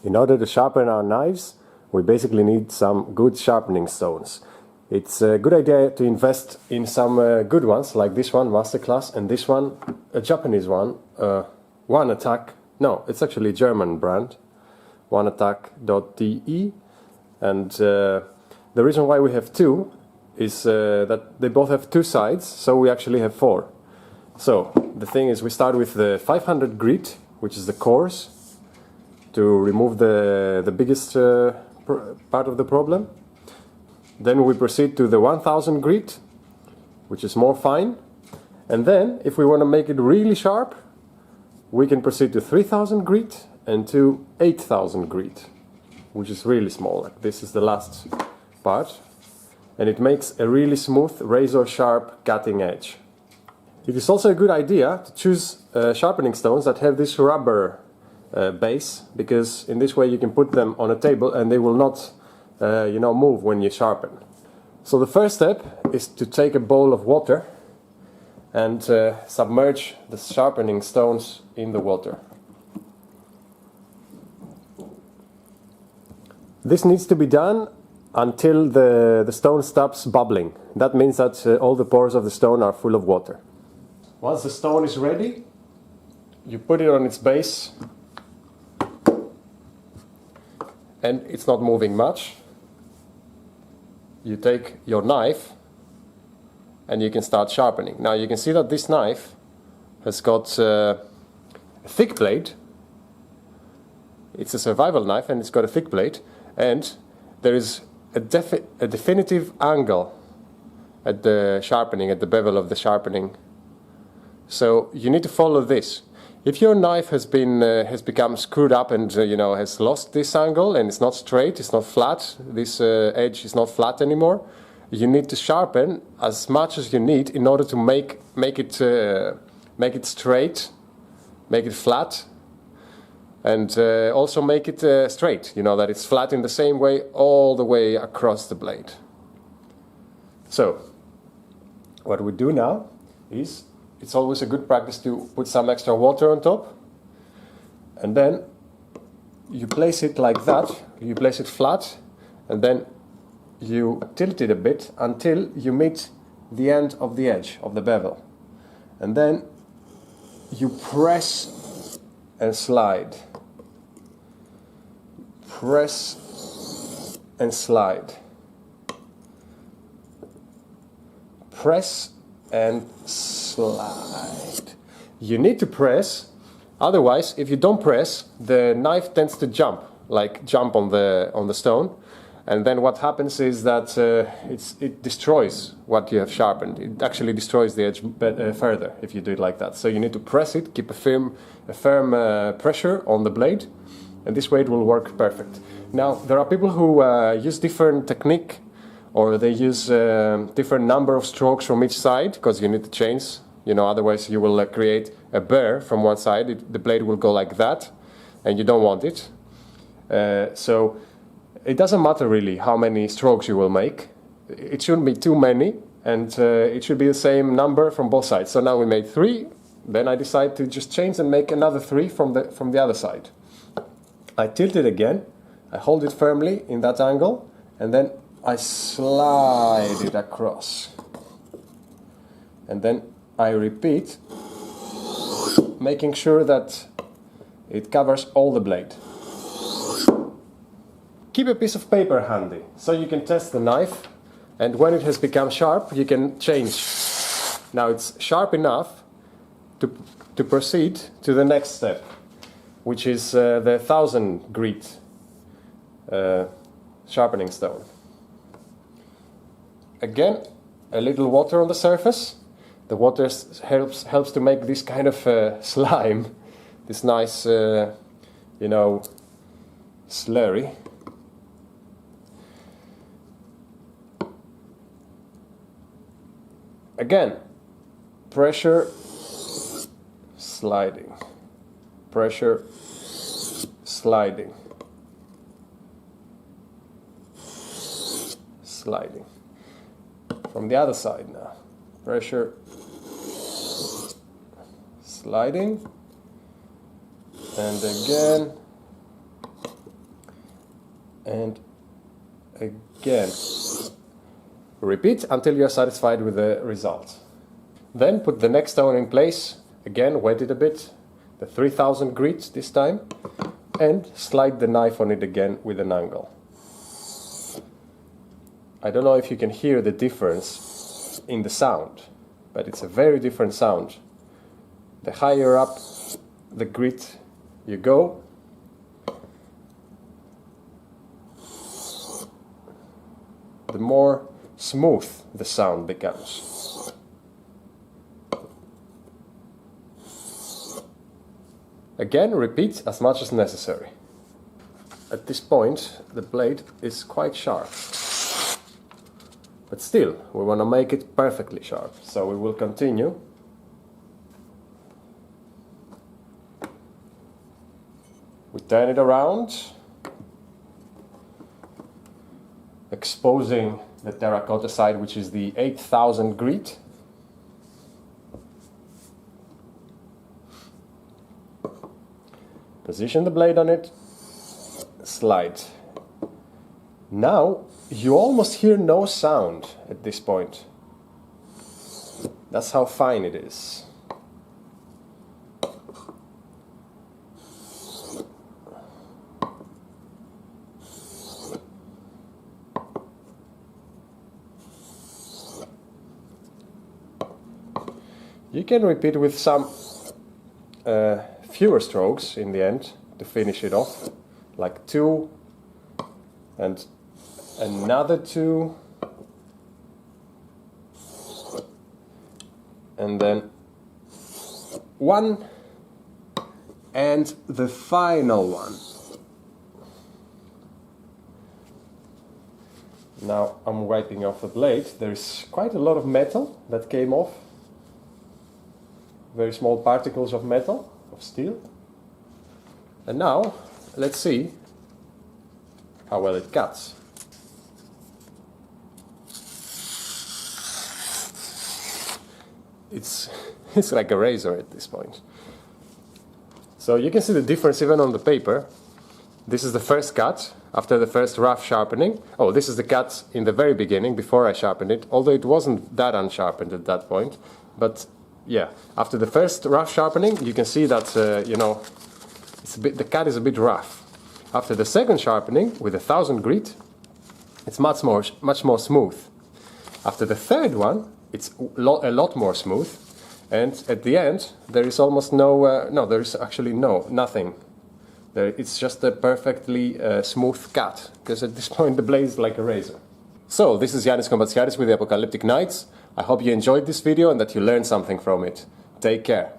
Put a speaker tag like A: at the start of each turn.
A: In order to sharpen our knives, we basically need some good sharpening stones. It's a good idea to invest in some good ones, like this one, Masterclass, and this one, a Japanese one, One Attack. No, it's actually a German brand, oneattack.de. And the reason why we have two is that they both have two sides, so we actually have four. So the thing is, we start with the 500 grit, which is the coarse, to remove the biggest part of the problem. Then we proceed to the 1000 grit, which is more fine. And then, if we want to make it really sharp, we can proceed to 3000 grit and to 8000 grit, which is really small. Like this is the last part. And it makes a really smooth, razor-sharp cutting edge. It is also a good idea to choose sharpening stones that have this rubber base, because in this way you can put them on a table and they will not move when you sharpen. So the first step is to take a bowl of water and submerge the sharpening stones in the water. This needs to be done until the stone stops bubbling. That means that all the pores of the stone are full of water. Once the stone is ready, you put it on its base and it's not moving much. You take your knife and you can start sharpening. Now you can see that this knife has got a thick blade. It's a survival knife and it's got a thick blade, and there is a definitive angle at the sharpening, at the bevel of the sharpening. So you need to follow this. If your knife has become screwed up and has lost this angle and it's not straight, it's not flat, this edge is not flat anymore, you need to sharpen as much as you need in order to make it straight, make it flat, and also make it straight. That it's flat in the same way all the way across the blade. So what we do now is, it's always a good practice to put some extra water on top, and then you place it like that, you place it flat, and then you tilt it a bit until you meet the end of the edge of the bevel, and then you press and slide, press and slide, press and slide. You need to press, otherwise if you don't press, the knife tends to jump on the stone, and then what happens is that it destroys what you have sharpened. It actually destroys the edge further if you do it like that. So you need to press it, keep a firm pressure on the blade, and this way it will work perfect. Now there are people who use different technique, or they use different number of strokes from each side, because you need to change, otherwise you will create a burr from one side. The blade will go like that, and you don't want it. So it doesn't matter really how many strokes you will make. It shouldn't be too many, and it should be the same number from both sides. So now we made 3, then I decide to just change and make another 3 from the other side. I tilt it again, I hold it firmly in that angle, and then I slide it across, and then I repeat, making sure that it covers all the blade. Keep a piece of paper handy so you can test the knife, and when it has become sharp you can change. Now it's sharp enough to proceed to the next step, which is the 1000 grit sharpening stone. Again, a little water on the surface. The water helps to make this kind of slime, this nice, slurry. Again, pressure, sliding, pressure, sliding, sliding. From the other side now, pressure, sliding, and again, and again. Repeat until you are satisfied with the result. Then put the next stone in place, again wet it a bit, the 3000 grit this time, and slide the knife on it again with an angle. I don't know if you can hear the difference in the sound, but it's a very different sound. The higher up the grit you go, the more smooth the sound becomes. Again, repeat as much as necessary. At this point, the blade is quite sharp. But still, we want to make it perfectly sharp, so we will continue. We turn it around, exposing the terracotta side, which is the 8000 grit. Position the blade on it, slide. Now you almost hear no sound at this point. That's how fine it is. You can repeat with some fewer strokes in the end to finish it off, like 2 and another 2 and then 1 and the final one. Now I'm wiping off the blade. There's quite a lot of metal that came off. Very small particles of metal, of steel. And now, let's see how well it cuts. It's like a razor at this point. So you can see the difference even on the paper. This is the first cut after the first rough sharpening. Oh, this is the cut in the very beginning before I sharpened it, although it wasn't that unsharpened at that point. But yeah, after the first rough sharpening, you can see that you know, the cut is a bit rough. After the second sharpening with 1000 grit, it's much more smooth. After the third one, it's a lot more smooth, and at the end there is almost there is actually nothing. It's just a perfectly smooth cut, because at this point the blade is like a razor. So this is Yannis Kombatsiaris with the Apocalyptic Knights. I hope you enjoyed this video and that you learned something from it. Take care.